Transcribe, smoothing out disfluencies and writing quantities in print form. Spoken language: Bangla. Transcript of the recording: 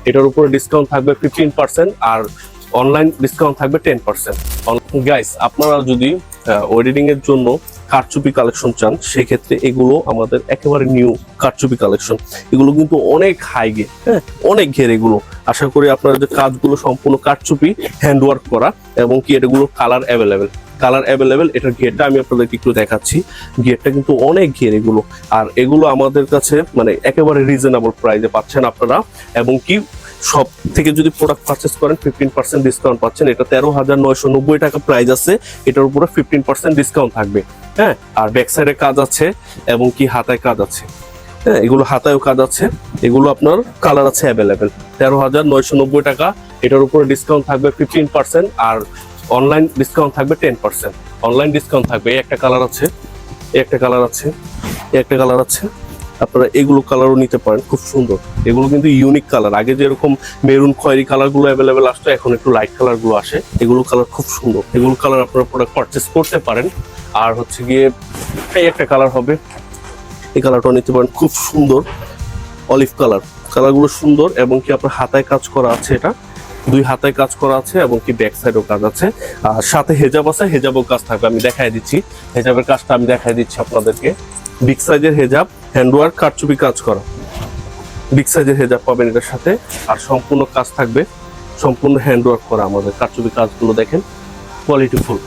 এটার উপরে ডিসকাউন্ট থাকবে 15% আর অনলাইন ডিসকাউন্ট থাকবে 10%। গাইস, আপনারা যদি ওয়েডিং এর জন্য কারচুপি কালেকশন চান সেক্ষেত্রে এগুলো আমাদের একেবারে নিউ কারচুপি কালেকশন। এগুলো কিন্তু অনেক হাই গে, হ্যাঁ, অনেক ঘের। এগুলো আশা করি আপনারা যে কাজগুলো সম্পূর্ণ কারচুপি হ্যান্ডওয়ার্ক করা এবং কি এগুলো কালার অ্যাভেলেবেল। এটার ঘেরটা আমি আপনাদেরকে একটু দেখাচ্ছি। ঘেরটা কিন্তু অনেক ঘের এগুলো। আর এগুলো আমাদের কাছে মানে একেবারে রিজনেবল প্রাইসে পাচ্ছেন আপনারা। এবং কি সব থেকে যদি প্রোডাক্ট পারচেস করেন 15% ডিসকাউন্ট পাচ্ছেন। এটা 13,990 টাকা প্রাইস আছে, এটার উপরে 15% ডিসকাউন্ট থাকবে। হ্যাঁ, আর ব্যাক সাইডে কাজ আছে এবং কি হাতায় কাজ আছে। হ্যাঁ, এগুলো হাতায়ও কাজ আছে। এগুলো আপনার কালার আছে অ্যাভেলেবেল। 13,990 টাকা, এটার উপরে ডিসকাউন্ট থাকবে 15% আর অনলাইন ডিসকাউন্ট থাকবে 10%। অনলাইন ডিসকাউন্ট থাকবে। এই একটা কালার আছে, এই একটা কালার আছে, এই একটা কালার আছে। আপনারা এগুলো কালারও নিতে পারেন, খুব সুন্দর। এগুলো কিন্তু ইউনিক কালার। আগে যেরকম মেরুন খয়েরি কালারগুলো অ্যাভেলেবেল আসতো, এখন একটু লাইট কালারগুলো আসে। এগুলো কালার খুব সুন্দর। এগুলো কালার আপনারা প্রোডাক্ট পারচেস করতে পারেন। আর হচ্ছে গিয়ে এই একটা কালার হবে, এই কালারটাও নিতে পারেন, খুব সুন্দর অলিভ কালার। কালারগুলো সুন্দর এবং কি আপনার হাতায় কাজ করা আছে। এটা দুই হাতায় কাজ করা আছে এবং কি ব্যাক সাইডেও কাজ আছে। আর সাথে হেজাব আছে, হেজাবও কাজ থাকবে। আমি দেখাই দিচ্ছি হেজাবের কাজটা, আমি দেখাই দিচ্ছি আপনাদেরকে। বিগ সাইজের হেজাব, হ্যান্ডওয়ার্ক কারচুপি কাজ করা। বিগ সাইজের হেজাব পাবেন এটার সাথে। আর সম্পূর্ণ কাজ থাকবে, সম্পূর্ণ হ্যান্ডওয়ার্ক করা। আমাদের কারচুপি কাজগুলো দেখেন, কোয়ালিটি ফুল।